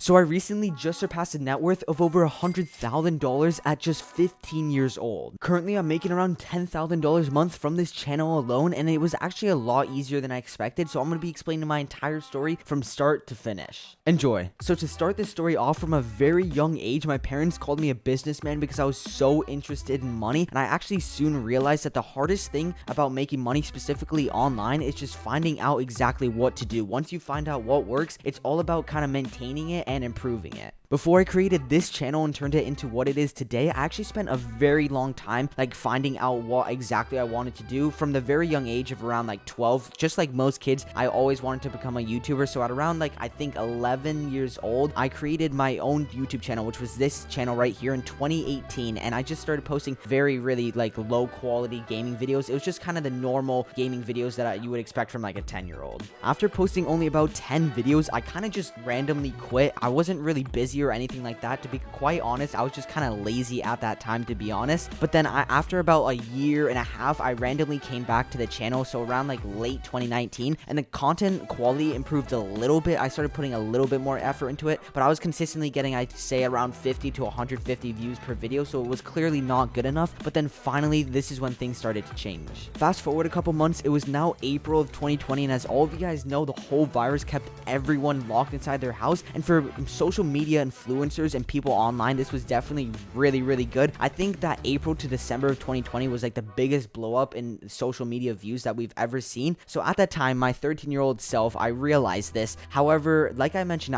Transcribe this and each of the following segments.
So I recently just surpassed a net worth of over $100,000 at just 15 years old. Currently, I'm making around $10,000 a month from this channel alone, and it was actually a lot easier than I expected, so I'm going to be explaining my entire story from start to finish. Enjoy. So to start this story off, from a very young age, my parents called me a businessman because I was so interested in money, and I actually soon realized that the hardest thing about making money specifically online is just finding out exactly what to do. Once you find out what works, it's all about kind of maintaining it and improving it. Before I created this channel and turned it into what it is today, I actually spent a very long time finding out what exactly I wanted to do. From the very young age of around 12, just like most kids, I always wanted to become a YouTuber. So at around I think 11 years old, I created my own YouTube channel, which was this channel right here in 2018, and I just started posting really low quality gaming videos. It was just kind of the normal gaming videos that you would expect from a 10-year-old. After posting only about 10 videos, I kind of just randomly quit. I wasn't really busy or anything like that, to be quite honest. I was just kind of lazy at that time, to be honest. But then after about a year and a half, I randomly came back to the channel, so around late 2019, and the content quality improved a little bit. I started putting a little bit more effort into it, but I was consistently getting, I'd say, around 50 to 150 views per video, so it was clearly not good enough. But then finally, this is when things started to change. Fast forward a couple months, it was now April of 2020, and as all of you guys know, the whole virus kept everyone locked inside their house, and for social media influencers and people online, this was definitely really good. I think that April to December of 2020 was the biggest blow up in social media views that we've ever seen. So at that time, my 13-year-old self, I realized this. However, like I mentioned,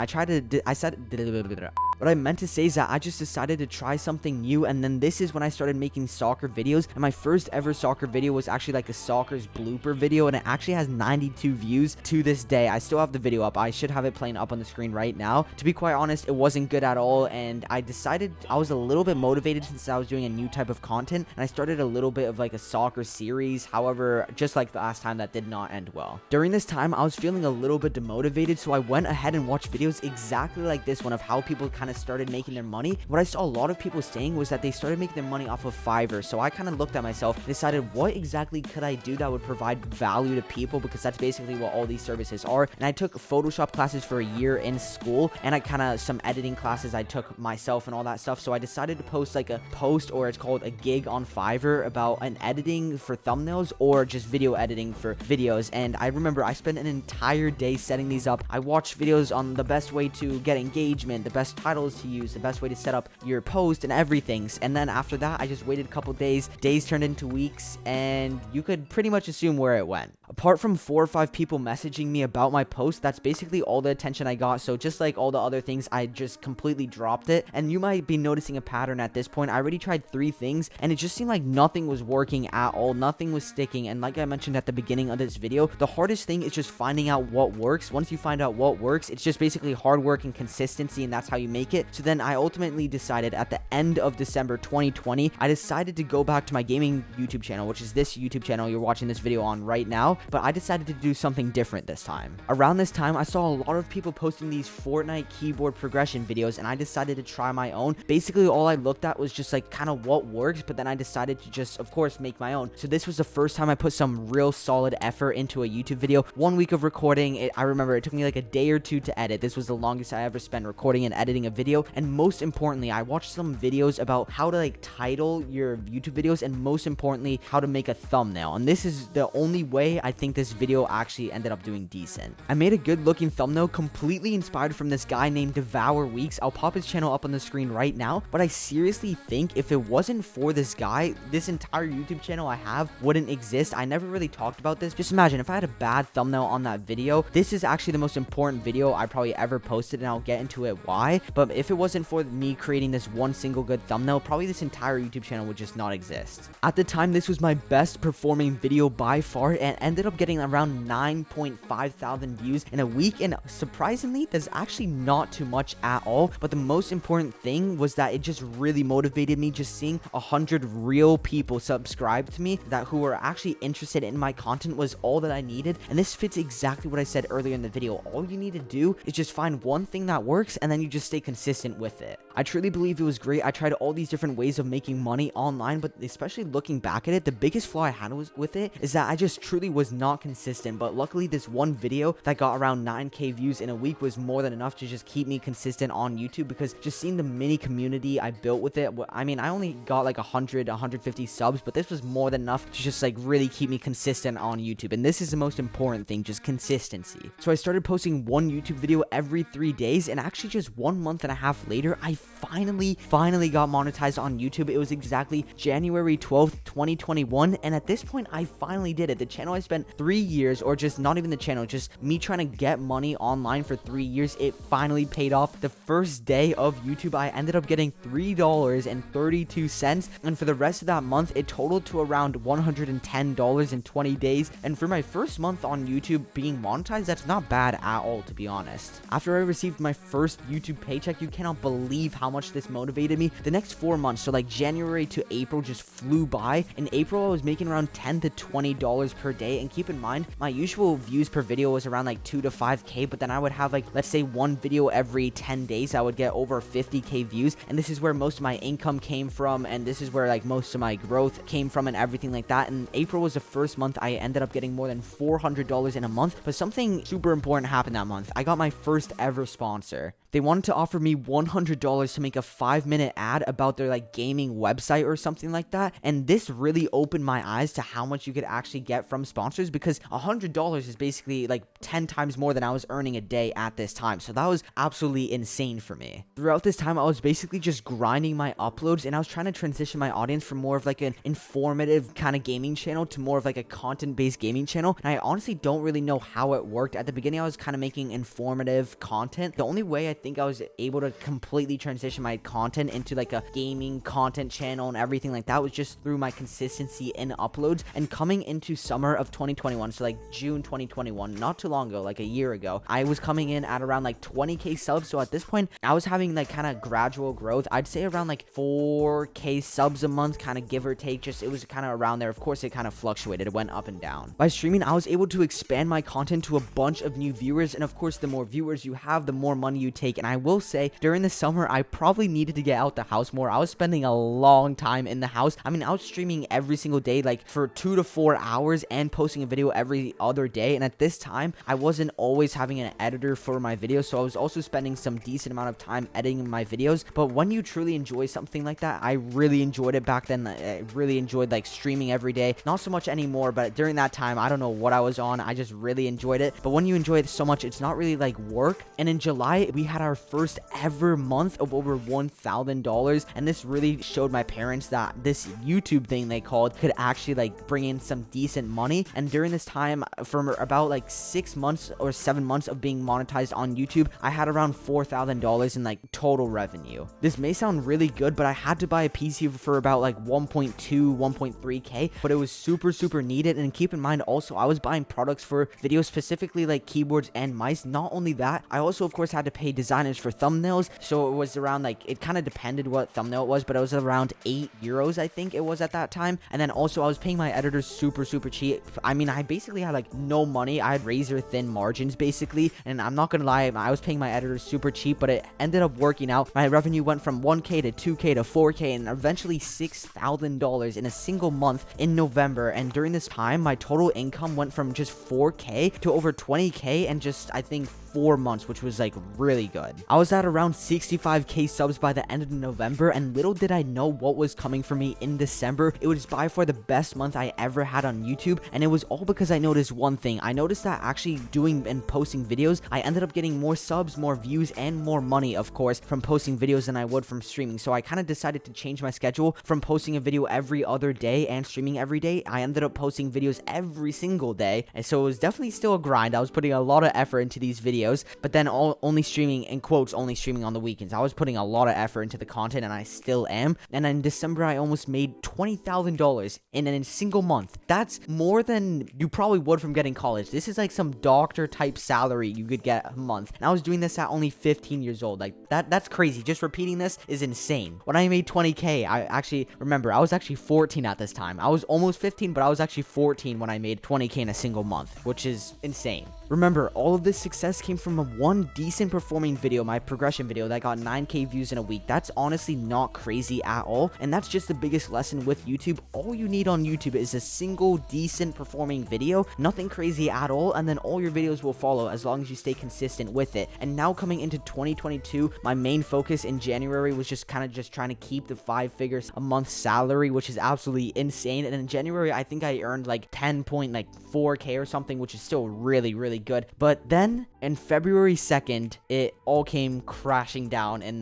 what I meant to say is that I just decided to try something new, and then this is when I started making soccer videos, and my first ever soccer video was actually a soccer's blooper video, and it actually has 92 views to this day. I still have the video up. I should have it playing up on the screen right now. To be quite honest, it wasn't good at all, and I decided I was a little bit motivated since I was doing a new type of content, and I started a little bit of a soccer series. However, just like the last time, that did not end well. During this time, I was feeling a little bit demotivated, so I went ahead and watched videos exactly like this one of how people kind of started making their money. What I saw a lot of people saying was that they started making their money off of Fiverr, so I kind of looked at myself and decided, what exactly could I do that would provide value to people, because that's basically what all these services are. And I took Photoshop classes for a year in school, and I kind of some editing classes I took myself and all that stuff. So I decided to post a post, or it's called a gig, on Fiverr about an editing for thumbnails or just video editing for videos. And I remember I spent an entire day setting these up. I watched videos on the best way to get engagement, the best titles to use, the best way to set up your post and everything. And then after that, I just waited a couple days turned into weeks, and you could pretty much assume where it went. Apart from 4 or 5 people messaging me about my post, that's basically all the attention I got. So just like all the other things, I just completely dropped it. And you might be noticing a pattern at this point. I already tried 3 things, and it just seemed like nothing was working at all. Nothing was sticking. And like I mentioned at the beginning of this video, the hardest thing is just finding out what works. Once you find out what works, it's just basically hard work and consistency, and that's how you make it. So then I ultimately decided at the end of December 2020, I decided to go back to my gaming YouTube channel, which is this YouTube channel you're watching this video on right now. But I decided to do something different this time. Around this time, I saw a lot of people posting these Fortnite keyboard progression videos, and I decided to try my own. Basically, all I looked at was just kind of what works, but then I decided to just, of course, make my own. So this was the first time I put some real solid effort into a YouTube video. 1 week of recording. I remember it took me a day or 2 to edit. This was the longest I ever spent recording and editing a video. And most importantly, I watched some videos about how to title your YouTube videos, and most importantly, how to make a thumbnail. And this is the only way I think this video actually ended up doing decent. I made a good looking thumbnail completely inspired from this guy named Devour Weeks. I'll pop his channel up on the screen right now, but I seriously think if it wasn't for this guy, this entire YouTube channel I have wouldn't exist. I never really talked about this. Just imagine if I had a bad thumbnail on that video. This is actually the most important video I probably ever posted, and I'll get into it why. But if it wasn't for me creating this one single good thumbnail, probably this entire YouTube channel would just not exist. At the time, this was my best performing video by far, and ended up getting around 9.5 thousand views in a week, and surprisingly, that's actually not too much at all. But the most important thing was that it just really motivated me, just seeing 100 real people subscribe to me that who were actually interested in my content was all that I needed. And this fits exactly what I said earlier in the video. All you need to do is just find one thing that works, and then you just stay consistent with it. I truly believe it was great. I tried all these different ways of making money online, but especially looking back at it, the biggest flaw I had with it is that I just truly was not consistent. But luckily, this one video that got around 9K views in a week was more than enough to just keep me consistent on YouTube, because just seeing the mini community I built with it, I mean, I only got like 150 subs, but this was more than enough to just like really keep me consistent on YouTube. And this is the most important thing, just consistency. So I started posting one YouTube video every 3 days, and actually just 1 month and a half later, I finally got monetized on YouTube. It was exactly January 12th, 2021, and at this point, I finally did it. The channel I spent 3 years, or just not even the channel, just me trying to get money online for 3 years, it finally paid off. The first day of YouTube, I ended up getting $3.32, and for the rest of that month, it totaled to around $110 in 20 days, and for my first month on YouTube being monetized, that's not bad at all, to be honest. After I received my first YouTube paycheck, you cannot believe how much this motivated me. The next 4 months, so like January to April, just flew by. In April, I was making around $10 to $20 per day, and keep in mind, my usual views per video was around like 2 to 5K, but then I would have like, let's say one video every 10 days, I would get over 50K views, and this is where most of my income came from, and this is where like most of my growth came from and everything like that. And April was the first month I ended up getting more than $400 in a month, but something super important happened that month. I got my first ever sponsor. They wanted to offer me $100 to make a 5-minute ad about their like gaming website or something like that. And this really opened my eyes to how much you could actually get from sponsors, because $100 is basically like 10 times more than I was earning a day at this time. So that was absolutely insane for me. Throughout this time, I was basically just grinding my uploads, and I was trying to transition my audience from more of like an informative kind of gaming channel to more of like a content-based gaming channel. And I honestly don't really know how it worked. At the beginning, I was kind of making informative content. The only way I think I was able to completely transition my content into like a gaming content channel and everything like that was just through my consistency in uploads. And coming into summer of 2021, so like June 2021, not too long ago, like a year ago, I was coming in at around like 20K subs. So at this point, I was having like kind of gradual growth. I'd say around like 4K subs a month, kind of give or take. Just it was kind of around there. Of course, it kind of fluctuated. It went up and down. By streaming, I was able to expand my content to a bunch of new viewers, and of course, the more viewers you have, the more money you take. And I will say, during the summer, I probably needed to get out the house more. I was spending a long time in the house. I mean, I was streaming every single day, like for 2 to 4 hours, and posting a video every other day. And at this time, I wasn't always having an editor for my videos, so I was also spending some decent amount of time editing my videos. But when you truly enjoy something like that, I really enjoyed it back then. I really enjoyed like streaming every day. Not so much anymore, but during that time, I don't know what I was on. I just really enjoyed it. But when you enjoy it so much, it's not really like work. And in July, we had our first ever month of over $1,000, and this really showed my parents that this YouTube thing they called could actually like bring in some decent money. And during this time, from about like 6 months or 7 months of being monetized on YouTube, I had around $4,000 in like total revenue. This may sound really good, but I had to buy a PC for about like 1.3K, but it was super needed. And keep in mind also, I was buying products for videos, specifically like keyboards and mice. Not only that, I also of course had to pay designers for thumbnails, so it was around like, it kind of depended what thumbnail it was, but it was around €8 I think it was at that time. And then also I was paying my editors super cheap. I mean, I basically had like no money. I had razor thin margins basically, and I'm not gonna lie, I was paying my editors super cheap, but it ended up working out. My revenue went from 1K to 2K to 4K and eventually $6,000 in a single month in November. And during this time, my total income went from just 4K to over 20K in just, I think, 4 months, which was like really good. I was at around 65K subs by the end of November, and little did I know what was coming for me in December. It was by far the best month I ever had on YouTube, and it was all because I noticed one thing. I noticed that actually doing and posting videos, I ended up getting more subs, more views, and more money, of course, from posting videos than I would from streaming. So I kind of decided to change my schedule from posting a video every other day and streaming every day. I ended up posting videos every single day, and so it was definitely still a grind. I was putting a lot of effort into these videos, but then only streaming, in quotes, only streaming on the weekends. I was putting a lot of effort into the content, and I still am. And in December, I almost made $20,000 in a single month. That's more than you probably would from getting college. This is like some doctor type salary you could get a month. And I was doing this at only 15 years old. Like that's crazy. Just repeating this is insane. When I made 20K, I actually remember I was actually 14 at this time. I was almost 15, but I was actually 14 when I made 20K in a single month, which is insane. Remember, all of this success came came from one decent performing video, my progression video that got 9K views in a week. That's honestly not crazy at all, and that's just the biggest lesson with YouTube. All you need on YouTube is a single decent performing video, nothing crazy at all, and then all your videos will follow as long as you stay consistent with it. And now coming into 2022, my main focus in January was just kind of just trying to keep the 5 figures a month salary, which is absolutely insane. And in January, I think I earned like 10.4K or something, which is still really, really good. But then in February 2nd, it all came crashing down in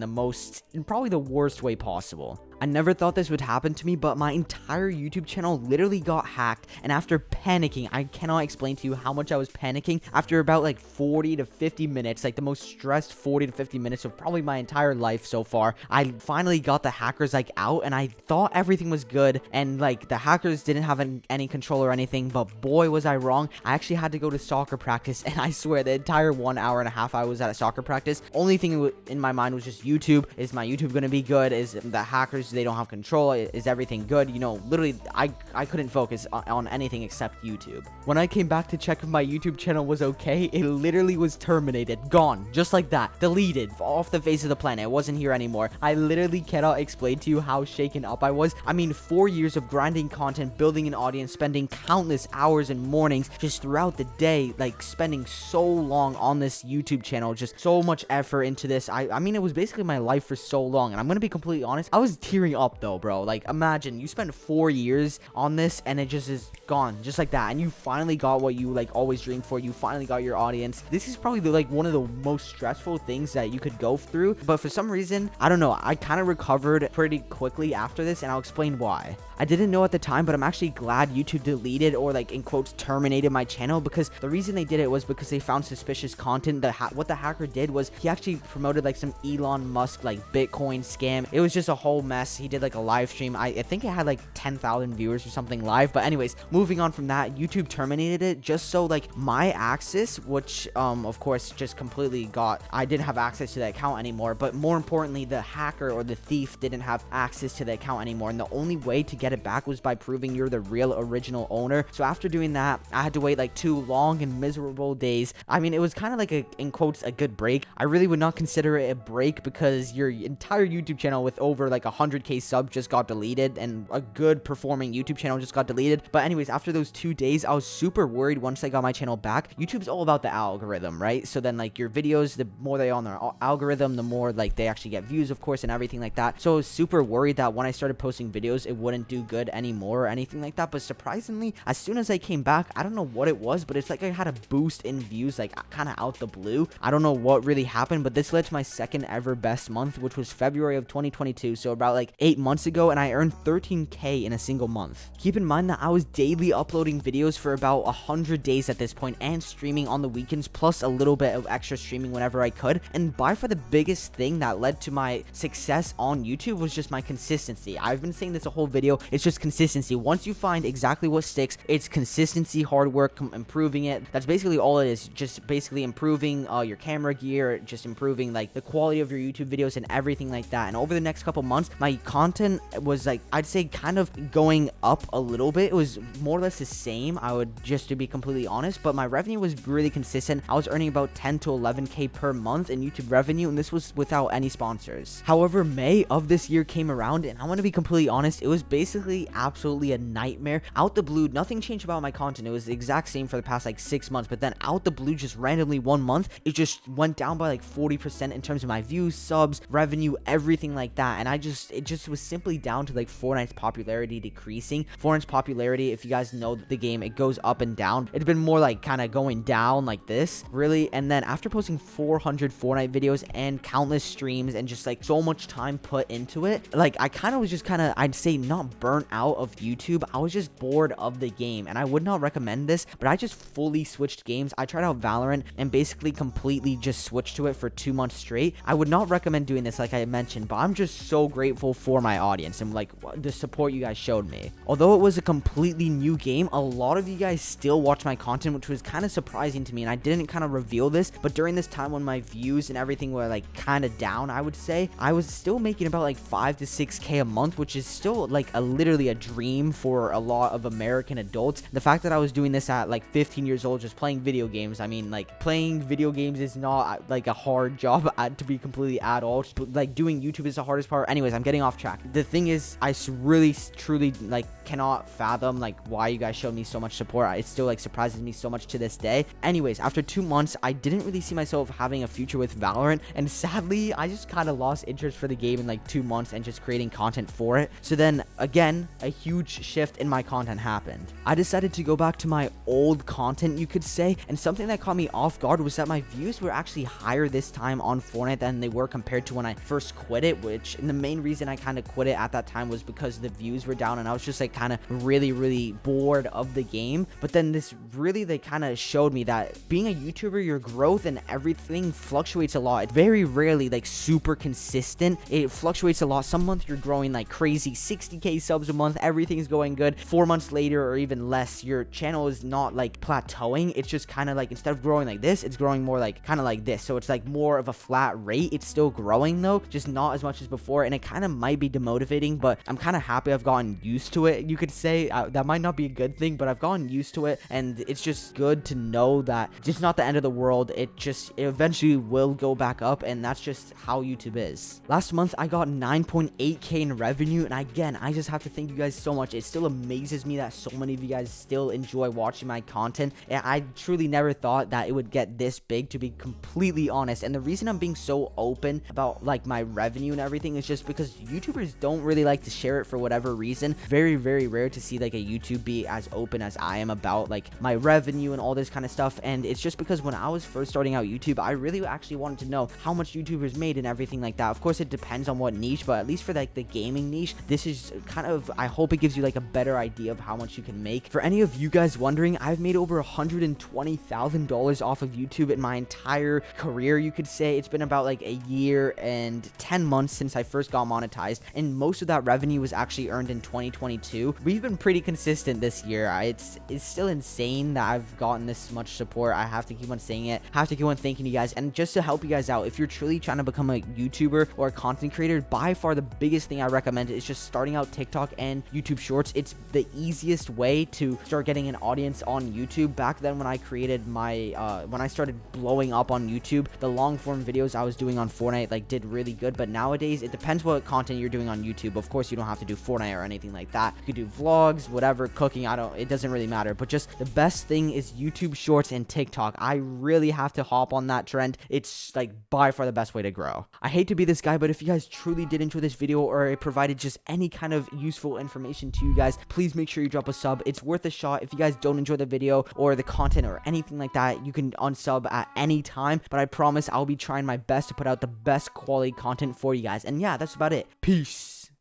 probably the worst way possible. I never thought this would happen to me, but my entire YouTube channel literally got hacked, and after panicking, I cannot explain to you how much I was panicking. After about like 40 to 50 minutes, like the most stressed 40 to 50 minutes of probably my entire life so far, I finally got the hackers like out, and I thought everything was good, and like the hackers didn't have any control or anything, but boy was I wrong. I actually had to go to soccer practice, and I swear the entire 1 hour and a half I was at a soccer practice, only thing in my mind was just YouTube. Is my YouTube gonna be good? Is the hackers, they don't have control? Is everything good? You know, literally I couldn't focus on anything except YouTube. When I came back to check if my YouTube channel was okay, it literally was terminated, gone, just like that, deleted off the face of the planet. It wasn't here anymore. I literally cannot explain to you how shaken up I was. I mean, 4 years of grinding content, building an audience, spending countless hours and mornings just throughout the day, like spending so long on this YouTube channel, just so much effort into this. I mean, it was basically my life for so long, and I'm gonna be completely honest, I was tearing up though, bro. Like, imagine you spend 4 years on this and it just is gone just like that, and you finally got what you like always dreamed for. You finally got your audience. This is probably like one of the most stressful things that you could go through, but for some reason, I don't know, I kind of recovered pretty quickly after this, and I'll explain why. I didn't know at the time, but I'm actually glad YouTube deleted, or like in quotes terminated, my channel, because the reason they did it was because they found suspicious content. What the hacker did was he actually promoted like some Elon Musk like Bitcoin scam. It was just a whole mess. He did like a live stream. I think it had like 10,000 viewers or something live. But anyways, moving on from that, YouTube terminated it just so like my access, which of course just completely I didn't have access to the account anymore, but more importantly, the hacker or the thief didn't have access to the account anymore, and the only way to get it back was by proving you're the real original owner. So after doing that, I had to wait like 2 long and miserable days. I mean, it was kind of like a, in quotes, a good break. I really would not consider it a break, because your entire YouTube channel with over like 100K subs just got deleted, and a good performing YouTube channel just got deleted. But anyways, after those 2 days, I was super worried once I got my channel back. YouTube's all about the algorithm, right? So then like your videos, the more they are on their algorithm, the more like they actually get views, of course, and everything like that. So I was super worried that when I started posting videos, it wouldn't do good anymore or anything like that. But surprisingly, as soon as I came back, I don't know what it was, but it's like I had a boost in views, like kind of out the blue. I don't know what really happened, but this led to my second ever best month, which was February of 2022. So about like 8 months ago, and I earned 13K in a single month. Keep in mind that I was daily uploading videos for about 100 days at this point, and streaming on the weekends, plus a little bit of extra streaming whenever I could. And by far the biggest thing that led to my success on YouTube was just my consistency. I've been saying this a whole video. It's just consistency. Once you find exactly what sticks, it's consistency, hard work, improving it. That's basically all it is. Just basically improving your camera gear, just improving like the quality of your YouTube videos and everything like that. And over the next couple months, my content was like, I'd say kind of going up a little bit. It was more or less the same, I would, just to be completely honest, but my revenue was really consistent. I was earning about 10 to 11K per month in YouTube revenue, and this was without any sponsors. However, May of this year came around, and I want to be completely honest, it was basically absolutely a nightmare. Out the blue, nothing changed about my content. It was the exact same for the past like 6 months, but then out the blue, just randomly 1 month, it just went down by like 40% in terms of my views, subs, revenue, everything like that. And it just was simply down to like Fortnite's popularity decreasing. Fortnite's popularity, if you guys know the game, it goes up and down. It's been more like kind of going down like this, really. And then after posting 400 Fortnite videos and countless streams and just like so much time put into it, like I kind of was just kind of, I'd say, not burnt out of YouTube. I was just bored of the game, and I would not recommend this, but I just fully switched games. I tried out Valorant and basically completely just switched to it for 2 months straight. I would not recommend doing this, like I mentioned, but I'm just so grateful grateful for my audience and like the support you guys showed me. Although it was a completely new game, a lot of you guys still watch my content, which was kind of surprising to me, and I didn't kind of reveal this, but during this time when my views and everything were like kind of down, I would say, I was still making about like 5 to 6K a month, which is still like literally a dream for a lot of American adults. The fact that I was doing this at like 15 years old, just playing video games, I mean, like playing video games is not like a hard job to be completely at all. But, like doing YouTube is the hardest part. Anyways, I'm getting off track. The thing is, I really truly like cannot fathom like why you guys showed me so much support. It still like surprises me so much to this day. Anyways, after 2 months, I didn't really see myself having a future with Valorant, and sadly I just kind of lost interest for the game in like 2 months and just creating content for it. So then again, a huge shift in my content happened. I decided to go back to my old content, you could say, and something that caught me off guard was that my views were actually higher this time on Fortnite than they were compared to when I first quit it, which, and the main reason I kind of quit it at that time was because the views were down and I was just like kind of really bored of the game. But then this really, they kind of showed me that being a YouTuber, your growth and everything fluctuates a lot. It's very rarely like super consistent. It fluctuates a lot. Some months you're growing like crazy, 60K subs a month, everything's going good. 4 months later or even less, your channel is not like plateauing. It's just kind of like, instead of growing like this, it's growing more like kind of like this. So it's like more of a flat rate. It's still growing though, just not as much as before, and it kind of might be demotivating, but I'm kind of happy I've gotten used to it, you could say. That might not be a good thing, but I've gotten used to it, and it's just good to know that it's not the end of the world. It eventually will go back up, and that's just how YouTube is. Last month I got 9.8K in revenue, and again, I just have to thank you guys so much. It still amazes me that so many of you guys still enjoy watching my content, and I truly never thought that it would get this big, to be completely honest. And the reason I'm being so open about like my revenue and everything is just because YouTubers don't really like to share it for whatever reason. Very rare to see like a YouTube be as open as I am about like my revenue and all this kind of stuff. And it's just because when I was first starting out YouTube, I really actually wanted to know how much YouTubers made and everything like that. Of course, it depends on what niche, but at least for like the gaming niche, this is kind of, I hope it gives you like a better idea of how much you can make. For any of you guys wondering, I've made over $120,000 off of YouTube in my entire career, you could say. It's been about like a year and 10 months since I first got monetized, and most of that revenue was actually earned in 2022. We've been pretty consistent this year. It's still insane that I've gotten this much support. I have to keep on saying it, have to keep on thanking you guys. And just to help you guys out, if you're truly trying to become a YouTuber or a content creator, by far the biggest thing I recommend is just starting out TikTok and YouTube Shorts. It's the easiest way to start getting an audience on YouTube. Back then when I created my when I started blowing up on YouTube, the long form videos I was doing on Fortnite like did really good. But nowadays it depends what content you're doing on YouTube. Of course, you don't have to do Fortnite or anything like that. You could do vlogs, whatever, cooking, it doesn't really matter. But just the best thing is YouTube Shorts and TikTok. I really have to hop on that trend. It's like by far the best way to grow. I hate to be this guy, but if you guys truly did enjoy this video or it provided just any kind of useful information to you guys, please make sure you drop a sub. It's worth a shot. If you guys don't enjoy the video or the content or anything like that, you can unsub at any time, but I promise I'll be trying my best to put out the best quality content for you guys. And yeah, that's about it. Peace.